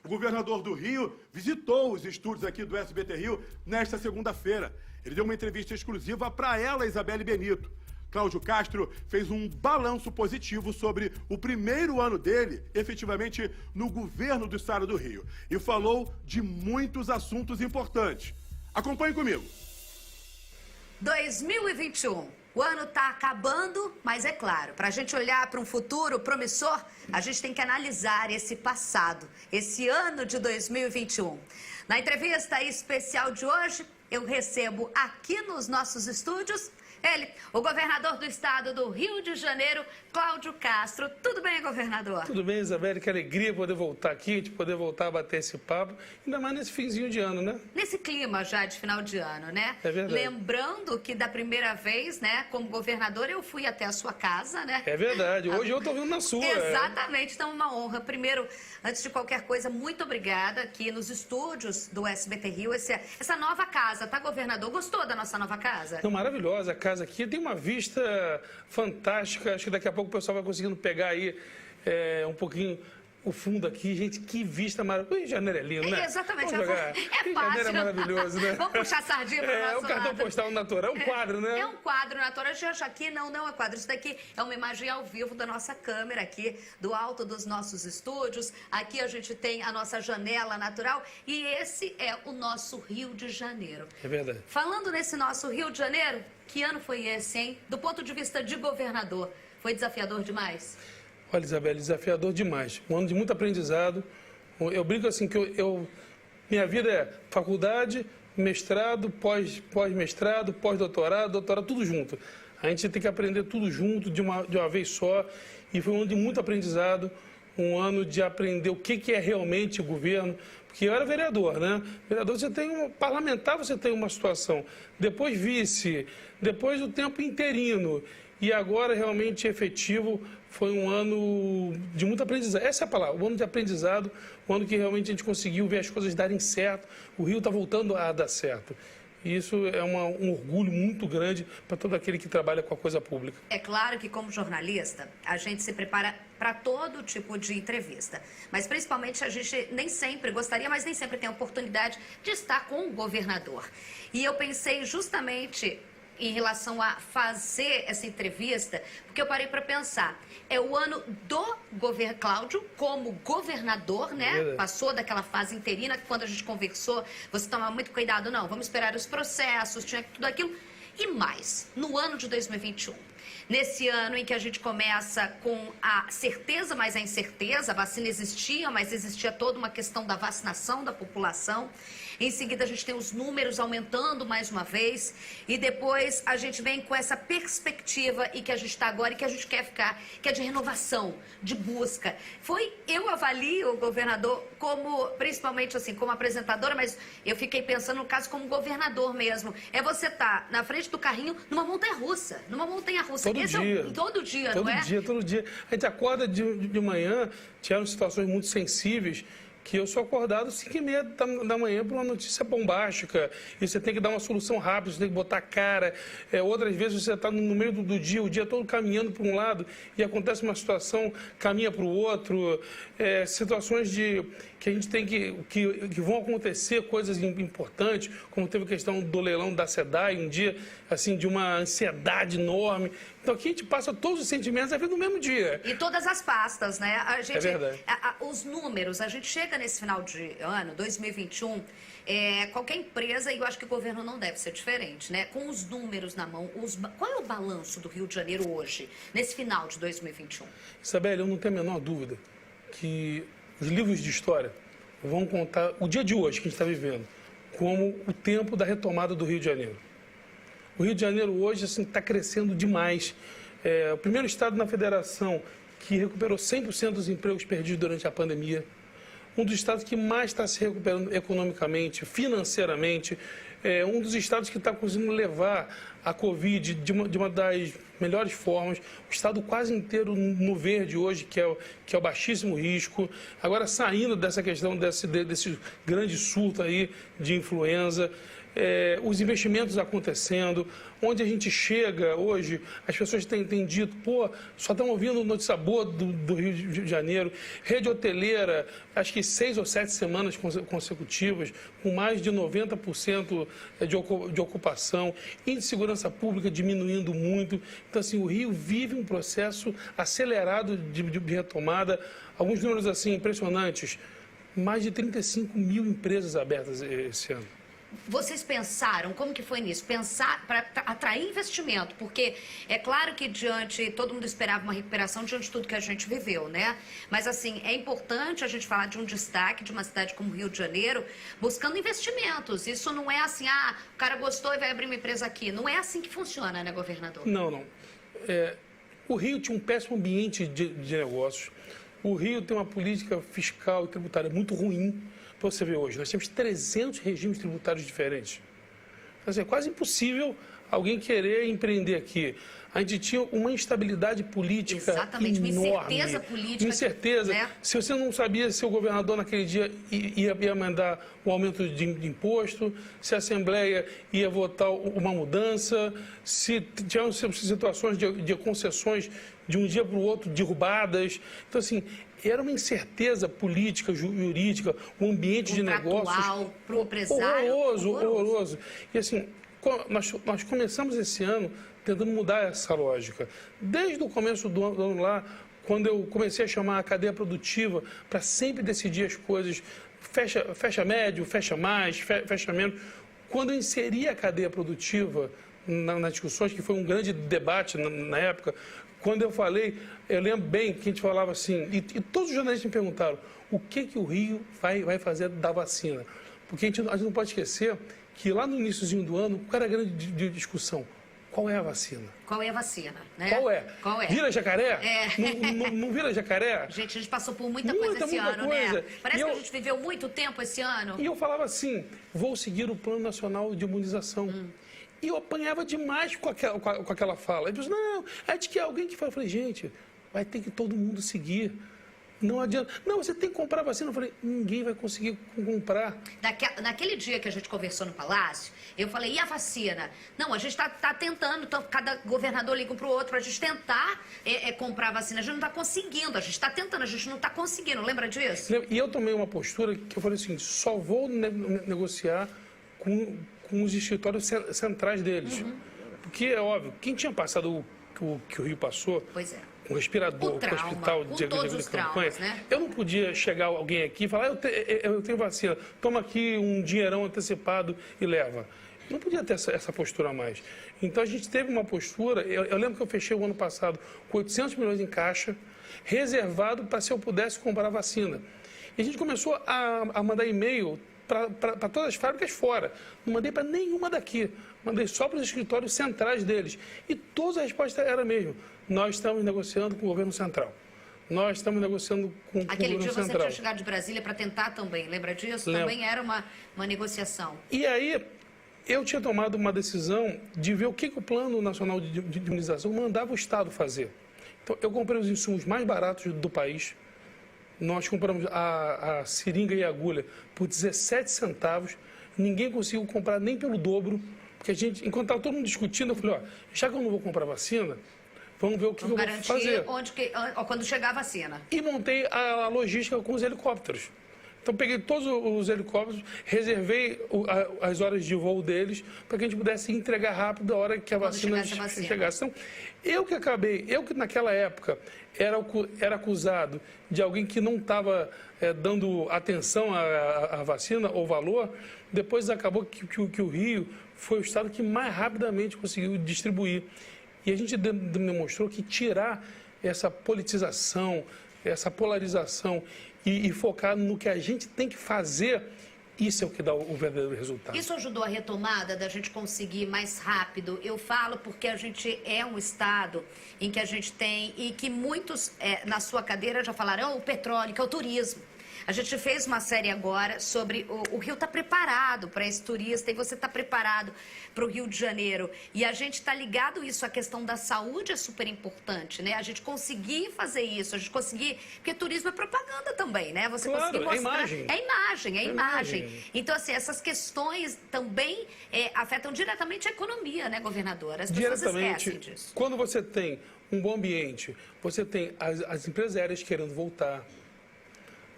O governador do Rio visitou os estúdios aqui do SBT Rio nesta segunda-feira. Ele deu uma entrevista exclusiva para ela, Isabelle Benito. Cláudio Castro fez um balanço positivo sobre o primeiro ano dele, efetivamente, no governo do estado do Rio. E falou de muitos assuntos importantes. Acompanhe comigo. 2021. O ano está acabando, mas é claro, para a gente olhar para um futuro promissor, a gente tem que analisar esse passado, esse ano de 2021. Na entrevista especial de hoje, eu recebo aqui nos nossos estúdios ele, o governador do estado do Rio de Janeiro, Cláudio Castro. Tudo bem, governador? Tudo bem, Isabelle. Que alegria poder voltar aqui, de poder voltar a bater esse papo, ainda mais nesse finzinho de ano, né? Nesse clima já de final de ano, né? É verdade. Lembrando que da primeira vez, né, como governador, eu fui até a sua casa, né? É verdade. Hoje eu tô vindo na sua. Exatamente. Então, uma honra. Primeiro, antes de qualquer coisa, muito obrigada aqui nos estúdios do SBT Rio, essa nova casa, tá, governador? Gostou da nossa nova casa? Então, maravilhosa a casa aqui. Tem uma vista fantástica. Acho que daqui a pouco o pessoal vai conseguindo pegar aí um pouquinho o fundo aqui. Gente, que vista maravilhosa. O Rio de Janeiro é lindo, né? Exatamente. Vamos jogar. É Rio de fácil. Janeiro é maravilhoso, né? Vamos puxar a sardinha para o nosso lado. É o cartão postal natural. É um quadro, né? É um quadro natural. Gente, aqui não é quadro. Isso daqui é uma imagem ao vivo da nossa câmera aqui, do alto dos nossos estúdios. Aqui a gente tem a nossa janela natural e esse é o nosso Rio de Janeiro. É verdade. Falando nesse nosso Rio de Janeiro, que ano foi esse, hein? Do ponto de vista de governador, foi desafiador demais? Olha, Isabelle, desafiador demais. Um ano de muito aprendizado. Eu brinco assim que minha vida é faculdade, mestrado, pós-mestrado, pós-doutorado, doutorado, tudo junto. A gente tem que aprender tudo junto, de uma vez só. E foi um ano de muito aprendizado, um ano de aprender o que é realmente o governo. Porque eu era vereador, né? Vereador, você tem parlamentar, você tem uma situação. Depois vice, depois o tempo interino. E agora, realmente, efetivo, foi um ano de muito aprendizado. Essa é a palavra, um ano de aprendizado, um ano que realmente a gente conseguiu ver as coisas darem certo. O Rio está voltando a dar certo. E isso é um orgulho muito grande para todo aquele que trabalha com a coisa pública. É claro que, como jornalista, a gente se prepara para todo tipo de entrevista. Mas, principalmente, a gente nem sempre gostaria, mas nem sempre tem a oportunidade de estar com o governador. E eu pensei justamente em relação a fazer essa entrevista, porque eu parei para pensar, é o ano do governo Cláudio como governador, né? Passou daquela fase interina que quando a gente conversou, você tomava muito cuidado, não, vamos esperar os processos, tinha tudo aquilo. E mais, no ano de 2021, nesse ano em que a gente começa com a certeza, mas a incerteza, a vacina existia, mas existia toda uma questão da vacinação da população. Em seguida, a gente tem os números aumentando mais uma vez. E depois a gente vem com essa perspectiva e que a gente está agora e que a gente quer ficar, que é de renovação, de busca. Eu avalio o governador como, principalmente assim, como apresentadora, mas eu fiquei pensando no caso como governador mesmo. É você estar na frente do carrinho numa montanha-russa. Todo dia. Todo dia, não é? Todo dia. A gente acorda de manhã, tiveram situações muito sensíveis, que eu sou acordado às 5h30 da manhã por uma notícia bombástica, e você tem que dar uma solução rápida, você tem que botar a cara. Outras vezes você está no meio do dia, o dia todo caminhando para um lado, e acontece uma situação, caminha para o outro. Situações que a gente tem que vão acontecer, coisas importantes, como teve a questão do leilão da SEDAI, um dia assim, de uma ansiedade enorme. Então aqui a gente passa todos os sentimentos no mesmo dia. E todas as pastas, né? É verdade. Os números, a gente chega nesse final de ano, 2021, qualquer empresa, e eu acho que o governo não deve ser diferente, né? Com os números na mão, qual é o balanço do Rio de Janeiro hoje, nesse final de 2021? Isabelle, eu não tenho a menor dúvida que os livros de história vão contar o dia de hoje que a gente está vivendo como o tempo da retomada do Rio de Janeiro. O Rio de Janeiro hoje está crescendo demais. O primeiro estado na federação que recuperou 100% dos empregos perdidos durante a pandemia. Um dos estados que mais está se recuperando economicamente, financeiramente. Um dos estados que está conseguindo levar a Covid de uma das melhores formas, o estado quase inteiro no verde hoje, que é o baixíssimo risco, agora saindo dessa questão desse grande surto aí de influenza, os investimentos acontecendo, onde a gente chega hoje, as pessoas têm dito, pô, só estão ouvindo notícia boa do Rio de Janeiro, rede hoteleira, acho que 6 ou 7 semanas consecutivas, com mais de 90% de ocupação, índice de segurança pública diminuindo muito. Então, assim, o Rio vive um processo acelerado de retomada, alguns números assim impressionantes, mais de 35 mil empresas abertas esse ano. Vocês pensaram, como que foi nisso? Pensar para atrair investimento, porque é claro que todo mundo esperava uma recuperação diante de tudo que a gente viveu, né? Mas assim, é importante a gente falar de um destaque de uma cidade como Rio de Janeiro, buscando investimentos. Isso não é assim, o cara gostou e vai abrir uma empresa aqui. Não é assim que funciona, né, governador? Não. O Rio tinha um péssimo ambiente de negócios. O Rio tem uma política fiscal e tributária muito ruim. Para você ver hoje, nós temos 300 regimes tributários diferentes. Então, assim, é quase impossível alguém querer empreender aqui. A gente tinha uma instabilidade política Exatamente, enorme. uma incerteza política. Uma incerteza. Né? Se você não sabia se o governador naquele dia ia mandar um aumento de imposto, se a Assembleia ia votar uma mudança, se tinham situações de concessões de um dia para o outro derrubadas. Então, assim, era uma incerteza política, jurídica, um ambiente de negócios para o empresário. Horroroso. E assim, nós começamos esse ano tentando mudar essa lógica. Desde o começo do ano lá, quando eu comecei a chamar a cadeia produtiva para sempre decidir as coisas, fecha médio, fecha mais, fecha menos. Quando eu inseri a cadeia produtiva nas discussões, que foi um grande debate na época, quando eu falei, eu lembro bem que a gente falava assim, e todos os jornalistas me perguntaram, o que o Rio vai fazer da vacina? Porque a gente não pode esquecer que lá no iníciozinho do ano, qual era a grande discussão? Qual é a vacina? Qual é a vacina, né? Qual é? Vira jacaré? Não vira jacaré? Gente, a gente passou por muita coisa esse ano, né? Parece que a gente viveu muito tempo esse ano. E eu falava assim, vou seguir o Plano Nacional de Imunização. E eu apanhava demais com aquela fala. Ele disse, não, é de que alguém que fala. Eu falei, gente, vai ter que todo mundo seguir. Não adianta. Não, você tem que comprar vacina. Eu falei, ninguém vai conseguir comprar. Naquele dia que a gente conversou no Palácio, eu falei, e a vacina? Não, a gente está tentando, cada governador liga um para o outro para a gente tentar comprar a vacina. A gente não está conseguindo, a gente está tentando, a gente não está conseguindo. Lembra disso? E eu tomei uma postura que eu falei assim, só vou negociar com os escritórios centrais deles. Porque, é óbvio, quem tinha passado o que o Rio passou, pois é, com respirador, com hospital de campanha, né? Eu não podia chegar alguém aqui e falar, eu tenho vacina, toma aqui um dinheirão antecipado e leva. Eu não podia ter essa postura mais. Então, a gente teve uma postura, eu lembro que eu fechei o ano passado com 800 milhões em caixa, reservado para se eu pudesse comprar vacina. E a gente começou a mandar e-mail para todas as fábricas fora. Não mandei para nenhuma daqui. Mandei só para os escritórios centrais deles. E todas as respostas eram a mesma. Nós estamos negociando com o governo central. Nós estamos negociando com o governo central. Aquele dia você tinha chegado de Brasília para tentar também. Lembra disso? Lembro. Também era uma negociação. E aí, eu tinha tomado uma decisão de ver o que o Plano Nacional de Imunização mandava o Estado fazer. Então, eu comprei os insumos mais baratos do país. Nós compramos a seringa e a agulha por 17 centavos. Ninguém conseguiu comprar nem pelo dobro. Porque a gente, enquanto estava todo mundo discutindo, eu falei, já que eu não vou comprar vacina, vamos ver o que eu vou fazer. Quando chegar a vacina. E montei a logística com os helicópteros. Então, peguei todos os helicópteros, reservei as horas de voo deles para que a gente pudesse entregar rápido a hora que a vacina chegasse. Então, eu que naquela época era acusado de alguém que não estava dando atenção à vacina ou valor, depois acabou que o Rio foi o estado que mais rapidamente conseguiu distribuir. E a gente demonstrou que tirar essa politização, essa polarização e focar no que a gente tem que fazer, isso é o que dá o verdadeiro resultado. Isso ajudou a retomada da gente conseguir mais rápido? Eu falo porque a gente é um estado em que a gente tem, e que muitos na sua cadeira já falaram, o petróleo, que é o turismo. A gente fez uma série agora sobre o Rio está preparado para esse turista e você está preparado para o Rio de Janeiro. E a gente está ligado isso, a questão da saúde é super importante, né? A gente conseguir fazer isso, a gente conseguir... Porque turismo é propaganda também, né? Você claro, conseguir mostrar... imagem. É imagem. Então, assim, essas questões também afetam diretamente a economia, né, governador? As pessoas esquecem disso. Quando você tem um bom ambiente, você tem as empresas aéreas querendo voltar,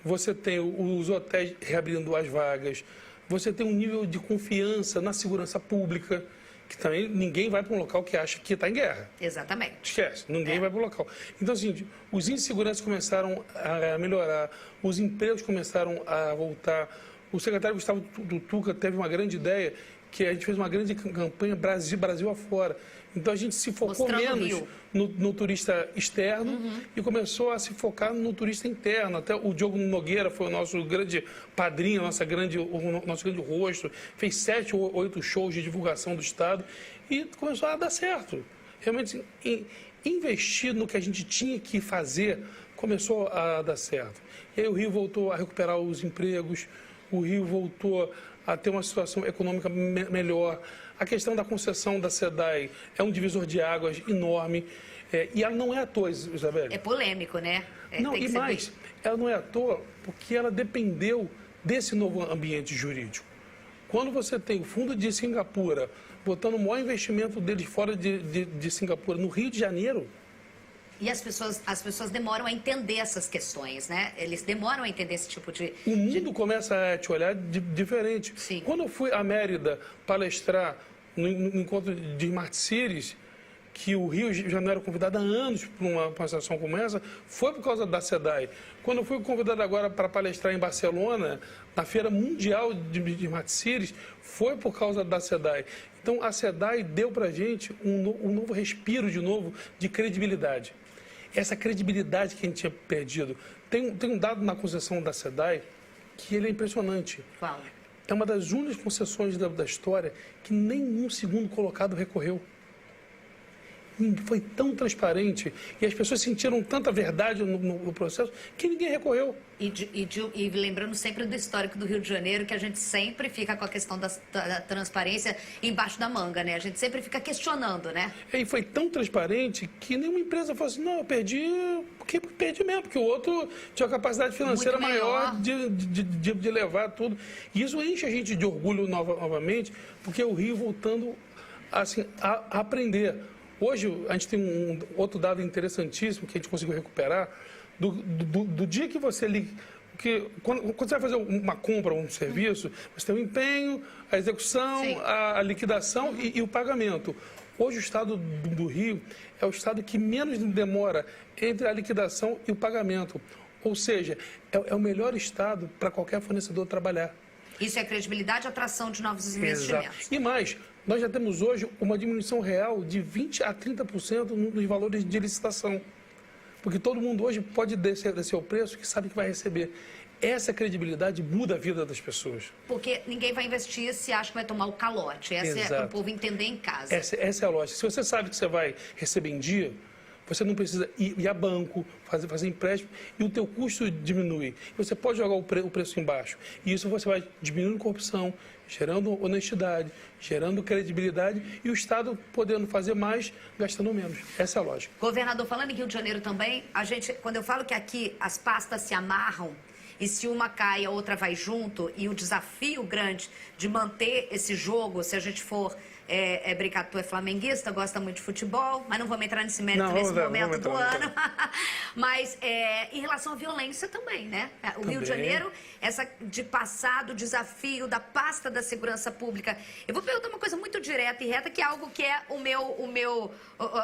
você tem os hotéis reabrindo as vagas, você tem um nível de confiança na segurança pública, que também ninguém vai para um local que acha que está em guerra. Exatamente. Esquece, ninguém vai para o local. Então, assim, os índices de segurança começaram a melhorar, os empregos começaram a voltar. O secretário Gustavo Tuca teve uma grande ideia, que a gente fez uma grande campanha Brasil afora. Então, a gente se focou menos no turista externo e começou a se focar no turista interno. Até o Diogo Nogueira foi o nosso grande padrinho, o nosso grande rosto. Fez 7 ou 8 shows de divulgação do Estado e começou a dar certo. Realmente, investir no que a gente tinha que fazer começou a dar certo. E aí o Rio voltou a recuperar os empregos, o Rio voltou a ter uma situação econômica melhor. A questão da concessão da SEDAI é um divisor de águas enorme. E ela não é à toa, Isabelle. É polêmico, né? Não, e mais, ela não é à toa porque ela dependeu desse novo ambiente jurídico. Quando você tem o fundo de Singapura botando o maior investimento deles fora de Singapura, no Rio de Janeiro... E as pessoas demoram a entender essas questões, né? Eles demoram a entender esse tipo de... O mundo começa a te olhar diferente. Sim. Quando eu fui a Mérida palestrar no encontro de Smart Cities, que o Rio já não era convidado há anos para uma situação como essa, foi por causa da SEDAI. Quando eu fui convidado agora para palestrar em Barcelona, na Feira Mundial de Smart Cities, foi por causa da SEDAI. Então, a SEDAI deu para a gente um novo respiro, de credibilidade. Essa credibilidade que a gente tinha perdido. Tem um dado na concessão da SEDAI que ele é impressionante. Qual? É uma das únicas concessões da história que nenhum segundo colocado recorreu. Foi tão transparente e as pessoas sentiram tanta verdade no processo que ninguém recorreu. E lembrando sempre do histórico do Rio de Janeiro, que a gente sempre fica com a questão da transparência embaixo da manga, né? A gente sempre fica questionando, né? E foi tão transparente que nenhuma empresa falou assim, não, eu perdi, porque perdi mesmo, porque o outro tinha uma capacidade financeira maior de levar tudo. E isso enche a gente de orgulho novamente, porque é o Rio voltando assim, a aprender. Hoje, a gente tem um outro dado interessantíssimo que a gente conseguiu recuperar, do dia que você... Quando você vai fazer uma compra ou um serviço, você tem o empenho, a execução, a liquidação e o pagamento. Hoje, o estado do Rio é o estado que menos demora entre a liquidação e o pagamento. Ou seja, é o melhor estado para qualquer fornecedor trabalhar. Isso é credibilidade e atração de novos investimentos. Exato. E mais, nós já temos hoje uma diminuição real de 20% a 30% nos valores de licitação. Porque todo mundo hoje pode descer o preço que sabe que vai receber. Essa credibilidade muda a vida das pessoas. Porque ninguém vai investir se acha que vai tomar o calote. Essa é para o povo entender em casa. Essa é a lógica. Se você sabe que você vai receber em dia, você não precisa ir a banco, fazer empréstimo, e o teu custo diminui. Você pode jogar o preço embaixo. E isso você vai diminuindo corrupção, gerando honestidade, gerando credibilidade e o Estado podendo fazer mais, gastando menos. Essa é a lógica. Governador, falando em Rio de Janeiro também, quando eu falo que aqui as pastas se amarram, e se uma cai, a outra vai junto, e o desafio grande de manter esse jogo, se a gente for brincar, tu é flamenguista, gosta muito de futebol, mas não vamos entrar nesse mérito nesse momento do ano. Mas em relação à violência também, né? O Rio de Janeiro, essa de passado, o desafio da pasta da segurança pública. Eu vou perguntar uma coisa muito direta e reta, que é algo que é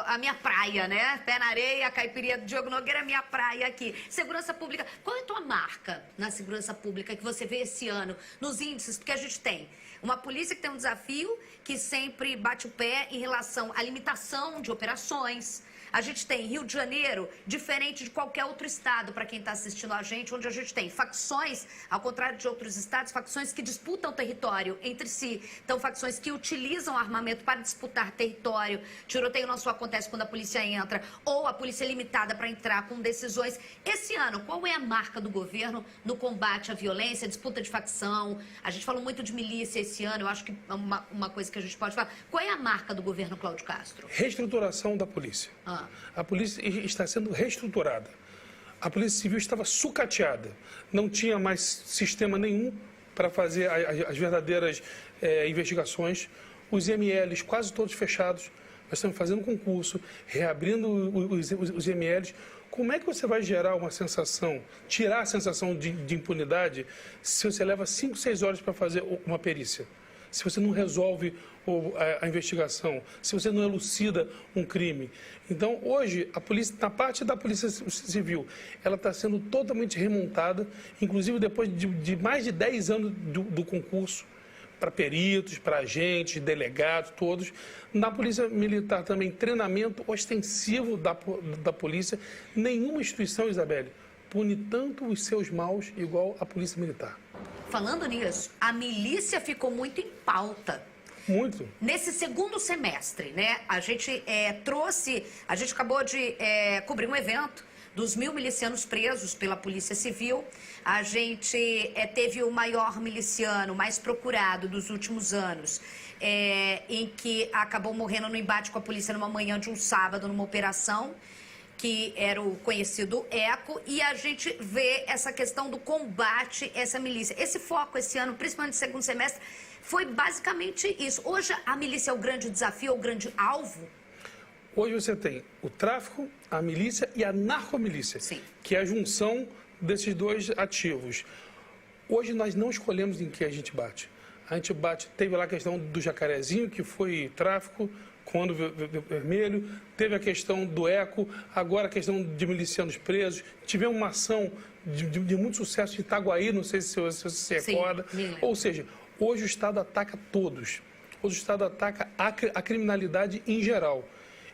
a minha praia, né? Pé na areia, a caipirinha do Diogo Nogueira é a minha praia aqui. Segurança pública. Qual é a tua marca na segurança pública que você vê esse ano, nos índices? Porque a gente tem uma polícia que tem um desafio que sempre bate o pé em relação à limitação de operações. A gente tem Rio de Janeiro, diferente de qualquer outro estado, para quem está assistindo a gente, onde a gente tem facções, ao contrário de outros estados, facções que disputam território entre si. Então, facções que utilizam armamento para disputar território. Tiroteio não só acontece quando a polícia entra, ou a polícia é limitada para entrar com decisões. Esse ano, qual é a marca do governo no combate à violência, disputa de facção? A gente falou muito de milícia esse ano, eu acho que é uma coisa que a gente pode falar. Qual é a marca do governo Cláudio Castro? Reestruturação da polícia. A polícia está sendo reestruturada. A Polícia Civil estava sucateada. Não tinha mais sistema nenhum para fazer as verdadeiras investigações. Os IMLs quase todos fechados. Nós estamos fazendo concurso, reabrindo os IMLs. Como é que você vai gerar uma sensação, tirar a sensação de impunidade, se você leva 5, 6 horas para fazer uma perícia? Se você não resolve a investigação, se você não elucida um crime. Então, hoje, a polícia, na parte da Polícia Civil, ela está sendo totalmente remontada, inclusive depois de mais de 10 anos do concurso, para peritos, para agentes, delegados, todos. Na Polícia Militar também, treinamento ostensivo da polícia. Nenhuma instituição, Isabelle, pune tanto os seus maus igual a Polícia Militar. Falando nisso, a milícia ficou muito em pauta. Muito. Nesse segundo semestre, né, a gente acabou de cobrir um evento dos 1.000 milicianos presos pela Polícia Civil. A gente teve o maior miliciano, mais procurado dos últimos anos, em que acabou morrendo no embate com a polícia numa manhã de um sábado, numa operação, que era o conhecido ECO, e a gente vê essa questão do combate a essa milícia. Esse foco esse ano, principalmente no segundo semestre, foi basicamente isso. Hoje a milícia é o grande desafio, é o grande alvo? Hoje você tem o tráfico, a milícia e a narcomilícia, Sim. que é a junção desses dois ativos. Hoje nós não escolhemos em que a gente bate. A gente bate, teve lá a questão do Jacarezinho, que foi tráfico, Comando Vermelho, teve a questão do ECO, agora a questão de milicianos presos. Tivemos uma ação de muito sucesso em Itaguaí, não sei se você se recorda. Ou seja, hoje o Estado ataca todos. Hoje o Estado ataca a criminalidade em geral.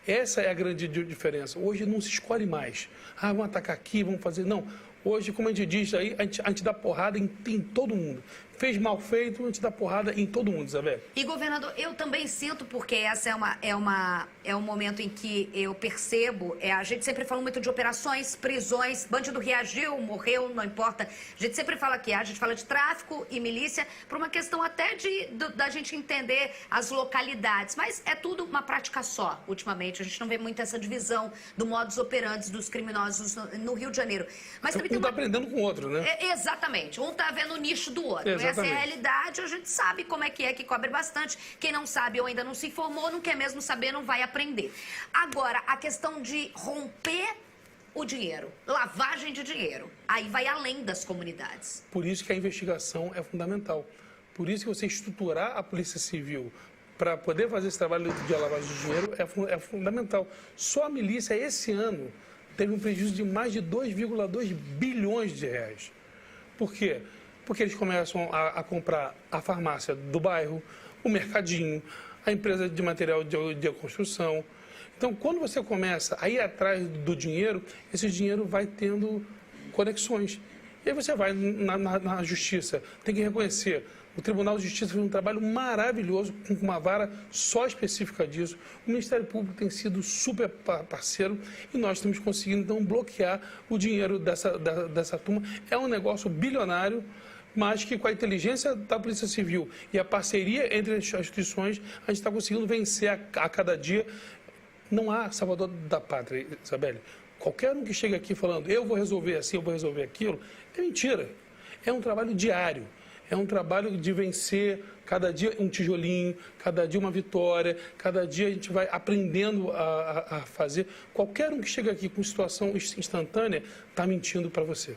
Essa é a grande diferença. Hoje não se escolhe mais. Vamos atacar aqui, vamos fazer... Não. Hoje, como a gente diz aí, a gente dá porrada em todo mundo. Fez mal feito, a gente dá porrada em todo mundo, Isabelle. E, governador, eu também sinto, porque essa é um momento em que eu percebo, a gente sempre fala muito de operações, prisões, bandido reagiu, morreu, não importa. A gente sempre fala aqui, a gente fala de tráfico e milícia, por uma questão até da gente entender as localidades. Mas é tudo uma prática só, ultimamente. A gente não vê muito essa divisão do modus operandi dos criminosos no Rio de Janeiro. Mas também um está aprendendo com o outro, né? Exatamente. Um está vendo o nicho do outro. Exatamente. Essa é a realidade, a gente sabe como é que cobre bastante. Quem não sabe ou ainda não se informou, não quer mesmo saber, não vai aprender. Agora, a questão de romper o dinheiro, lavagem de dinheiro, aí vai além das comunidades. Por isso que a investigação é fundamental. Por isso que você estruturar a Polícia Civil para poder fazer esse trabalho de lavagem de dinheiro é fundamental. Só a milícia, esse ano, teve um prejuízo de mais de 2,2 bilhões de reais. Por quê? Porque eles começam a comprar a farmácia do bairro, o mercadinho, a empresa de material de construção. Então, quando você começa a ir atrás do dinheiro, esse dinheiro vai tendo conexões. E aí você vai na justiça, tem que reconhecer. O Tribunal de Justiça fez um trabalho maravilhoso, com uma vara só específica disso. O Ministério Público tem sido super parceiro e nós estamos conseguindo, então, bloquear o dinheiro dessa turma. É um negócio bilionário, mas que com a inteligência da Polícia Civil e a parceria entre as instituições, a gente está conseguindo vencer a cada dia. Não há salvador da pátria, Isabelle. Qualquer um que chega aqui falando, eu vou resolver assim, eu vou resolver aquilo, é mentira. É um trabalho diário. É um trabalho de vencer, cada dia um tijolinho, cada dia uma vitória, cada dia a gente vai aprendendo a fazer. Qualquer um que chega aqui com situação instantânea está mentindo para você.